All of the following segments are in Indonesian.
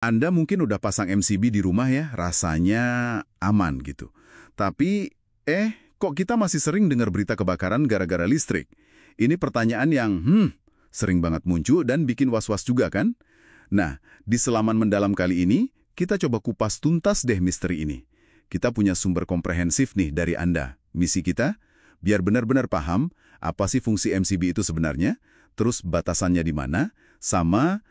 Anda mungkin udah pasang MCB di rumah ya, rasanya aman gitu. Tapi, kok kita masih sering dengar berita kebakaran gara-gara listrik? Ini pertanyaan yang, sering banget muncul dan bikin was-was juga kan? Nah, di Selaman Mendalam kali ini, kita coba kupas tuntas deh misteri ini. Kita punya sumber komprehensif nih dari Anda. Misi kita, biar benar-benar paham apa sih fungsi MCB itu sebenarnya, terus batasannya di mana, sama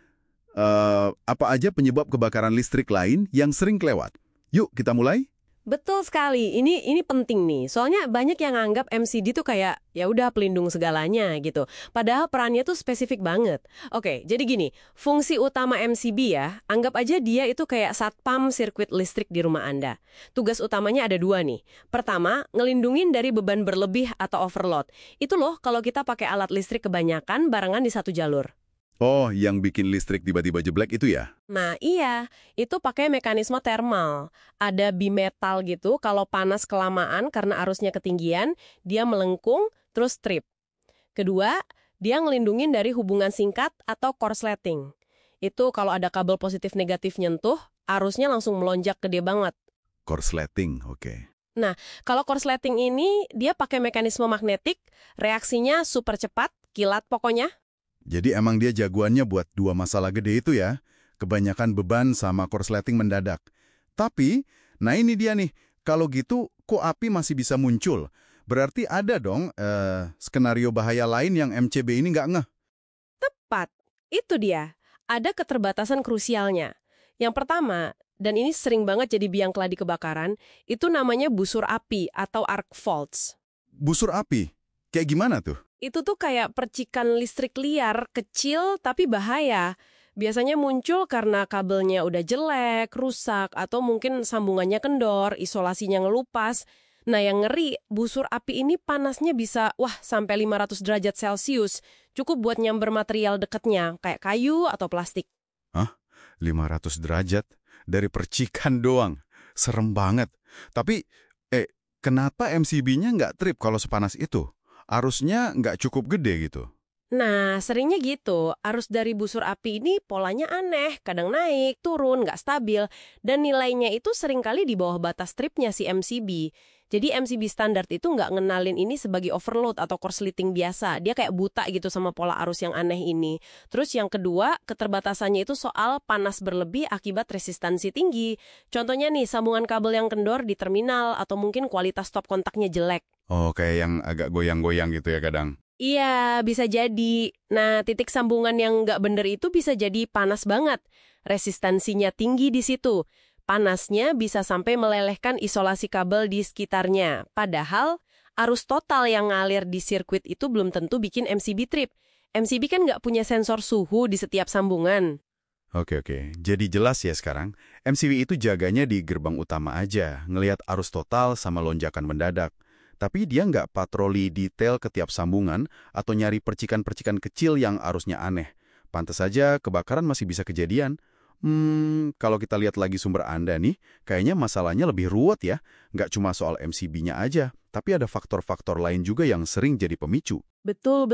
apa aja penyebab kebakaran listrik lain yang sering kelewat. Yuk, kita mulai? Betul sekali. Ini penting nih. Soalnya banyak yang anggap MCD tuh kayak ya udah pelindung segalanya gitu. Padahal perannya tuh spesifik banget. Oke, jadi gini, fungsi utama MCB ya, anggap aja dia itu kayak satpam sirkuit listrik di rumah Anda. Tugas utamanya ada dua nih. Pertama, ngelindungin dari beban berlebih atau overload. Itu loh kalau kita pakai alat listrik kebanyakan barengan di satu jalur. Oh, yang bikin listrik tiba-tiba jeblek itu ya? Nah iya, itu pakai mekanisme thermal. Ada bimetal gitu, kalau panas kelamaan karena arusnya ketinggian, dia melengkung, terus trip. Kedua, dia ngelindungin dari hubungan singkat atau korsleting. Itu kalau ada kabel positif negatif nyentuh, arusnya langsung melonjak gede banget. Korsleting, oke. Nah, kalau korsleting ini, dia pakai mekanisme magnetik, reaksinya super cepat, kilat pokoknya. Jadi emang dia jagoannya buat dua masalah gede itu ya? Kebanyakan beban sama korsleting mendadak. Tapi, nah ini dia nih, kalau gitu kok api masih bisa muncul? Berarti ada dong skenario bahaya lain yang MCB ini nggak ngeh. Tepat, itu dia. Ada keterbatasan krusialnya. Yang pertama, dan ini sering banget jadi biang keladi kebakaran, itu namanya busur api atau arc faults. Busur api? Kayak gimana tuh? Itu tuh kayak percikan listrik liar, kecil tapi bahaya. Biasanya muncul karena kabelnya udah jelek, rusak, atau mungkin sambungannya kendor, isolasinya ngelupas. Nah yang ngeri, busur api ini panasnya bisa, sampai 500 derajat Celcius. Cukup buat nyamber material dekatnya, kayak kayu atau plastik. Hah? 500 derajat? Dari percikan doang? Serem banget. Tapi, kenapa MCB-nya nggak trip kalau sepanas itu? Arusnya nggak cukup gede gitu. Nah, seringnya gitu. Arus dari busur api ini polanya aneh, kadang naik, turun, nggak stabil, dan nilainya itu seringkali di bawah batas tripnya si MCB. Jadi MCB standar itu nggak ngenalin ini sebagai overload atau korsleting biasa. Dia kayak buta gitu sama pola arus yang aneh ini. Terus yang kedua, keterbatasannya itu soal panas berlebih akibat resistansi tinggi. Contohnya nih, sambungan kabel yang kendor di terminal atau mungkin kualitas stop kontaknya jelek. Oh, kayak yang agak goyang-goyang gitu ya kadang. Iya, bisa jadi. Nah, titik sambungan yang nggak bener itu bisa jadi panas banget. Resistansinya tinggi di situ. Panasnya bisa sampai melelehkan isolasi kabel di sekitarnya. Padahal, arus total yang ngalir di sirkuit itu belum tentu bikin MCB trip. MCB kan nggak punya sensor suhu di setiap sambungan. Oke. Jadi jelas ya sekarang, MCB itu jaganya di gerbang utama aja, ngelihat arus total sama lonjakan mendadak. Tapi dia nggak patroli detail ke tiap sambungan atau nyari percikan-percikan kecil yang arusnya aneh. Pantes saja kebakaran masih bisa kejadian. Kalau kita lihat lagi sumber Anda nih, kayaknya masalahnya lebih ruwet ya. Nggak cuma soal MCB-nya aja, tapi ada faktor-faktor lain juga yang sering jadi pemicu. Betul.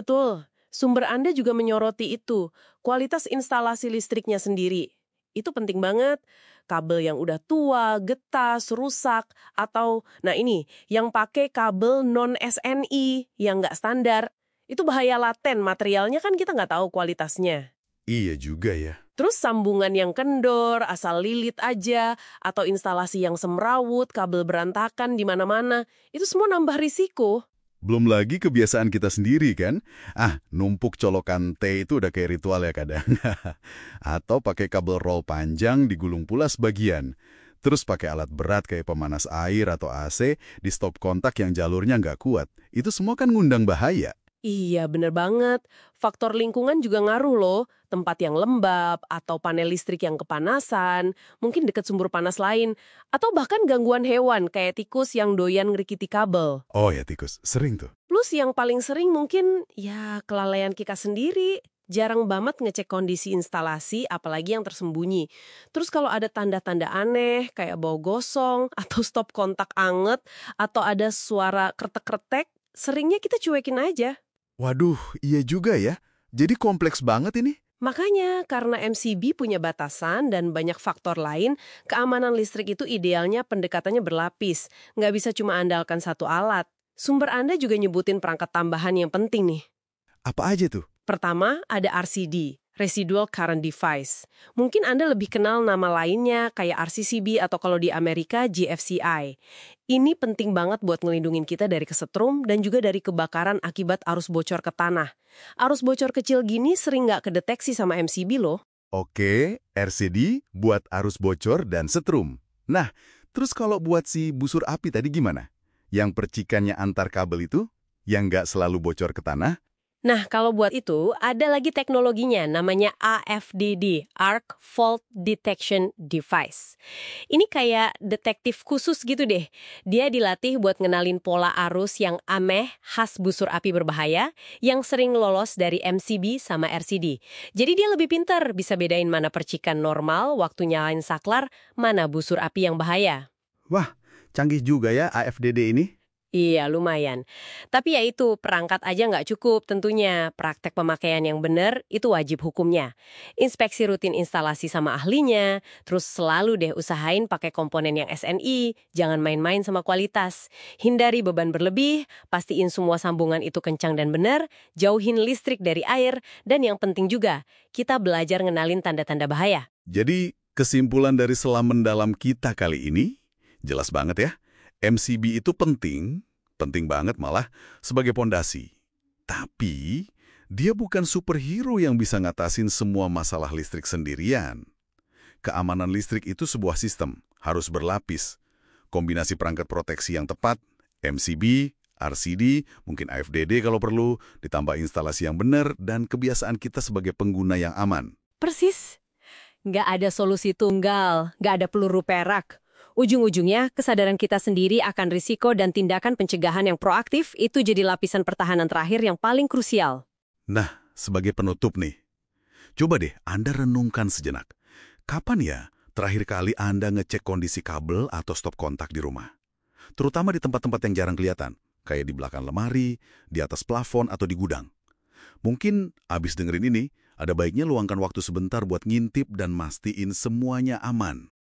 Sumber Anda juga menyoroti itu. Kualitas instalasi listriknya sendiri. Itu penting banget. Kabel yang udah tua, getas, rusak, atau, nah ini, yang pakai kabel non-SNI yang nggak standar. Itu bahaya laten, materialnya kan kita nggak tahu kualitasnya. Iya juga ya. Terus sambungan yang kendor, asal lilit aja, atau instalasi yang semrawut, kabel berantakan di mana-mana, itu semua nambah risiko. Belum lagi kebiasaan kita sendiri kan? Numpuk colokan teh itu udah kayak ritual ya kadang. Atau pakai kabel roll panjang digulung pula sebagian. Terus pakai alat berat kayak pemanas air atau AC di stop kontak yang jalurnya nggak kuat. Itu semua kan ngundang bahaya. Iya, bener banget. Faktor lingkungan juga ngaruh loh. Tempat yang lembab, atau panel listrik yang kepanasan, mungkin dekat sumber panas lain, atau bahkan gangguan hewan kayak tikus yang doyan ngerikiti kabel. Oh ya tikus, sering tuh. Plus yang paling sering mungkin, ya kelalaian kita sendiri. Jarang banget ngecek kondisi instalasi, apalagi yang tersembunyi. Terus kalau ada tanda-tanda aneh, kayak bau gosong, atau stop kontak anget, atau ada suara kretek-kretek, seringnya kita cuekin aja. Waduh, iya juga ya. Jadi kompleks banget ini. Makanya, karena MCB punya batasan dan banyak faktor lain, keamanan listrik itu idealnya pendekatannya berlapis. Nggak bisa cuma andalkan satu alat. Sumber Anda juga nyebutin perangkat tambahan yang penting nih. Apa aja tuh? Pertama, ada RCD, Residual Current Device. Mungkin Anda lebih kenal nama lainnya kayak RCCB atau kalau di Amerika GFCI. Ini penting banget buat ngelindungin kita dari kesetrum dan juga dari kebakaran akibat arus bocor ke tanah. Arus bocor kecil gini sering nggak kedeteksi sama MCB loh. Oke, RCD buat arus bocor dan setrum. Nah, terus kalau buat si busur api tadi gimana? Yang percikannya antar kabel itu, yang nggak selalu bocor ke tanah? Nah, kalau buat itu, ada lagi teknologinya, namanya AFDD, Arc Fault Detection Device. Ini kayak detektif khusus gitu deh. Dia dilatih buat ngenalin pola arus yang aneh, khas busur api berbahaya, yang sering lolos dari MCB sama RCD. Jadi dia lebih pintar, bisa bedain mana percikan normal, waktu nyalain saklar, mana busur api yang bahaya. Wah, canggih juga ya AFDD ini. Iya, lumayan. Tapi ya itu, perangkat aja nggak cukup tentunya. Praktek pemakaian yang benar itu wajib hukumnya. Inspeksi rutin instalasi sama ahlinya, terus selalu deh usahain pakai komponen yang SNI, jangan main-main sama kualitas. Hindari beban berlebih, pastiin semua sambungan itu kencang dan benar, jauhin listrik dari air, dan yang penting juga, kita belajar ngenalin tanda-tanda bahaya. Jadi, kesimpulan dari selam mendalam kita kali ini, jelas banget ya. MCB itu penting banget malah sebagai pondasi. Tapi, dia bukan superhero yang bisa ngatasin semua masalah listrik sendirian. Keamanan listrik itu sebuah sistem, harus berlapis. Kombinasi perangkat proteksi yang tepat, MCB, RCD, mungkin AFDD kalau perlu, ditambah instalasi yang benar, dan kebiasaan kita sebagai pengguna yang aman. Persis. Nggak ada solusi tunggal, nggak ada peluru perak. Ujung-ujungnya, kesadaran kita sendiri akan risiko dan tindakan pencegahan yang proaktif itu jadi lapisan pertahanan terakhir yang paling krusial. Nah, sebagai penutup nih, coba deh Anda renungkan sejenak. Kapan ya terakhir kali Anda ngecek kondisi kabel atau stop kontak di rumah? Terutama di tempat-tempat yang jarang kelihatan, kayak di belakang lemari, di atas plafon, atau di gudang. Mungkin abis dengerin ini, ada baiknya luangkan waktu sebentar buat ngintip dan mastiin semuanya aman.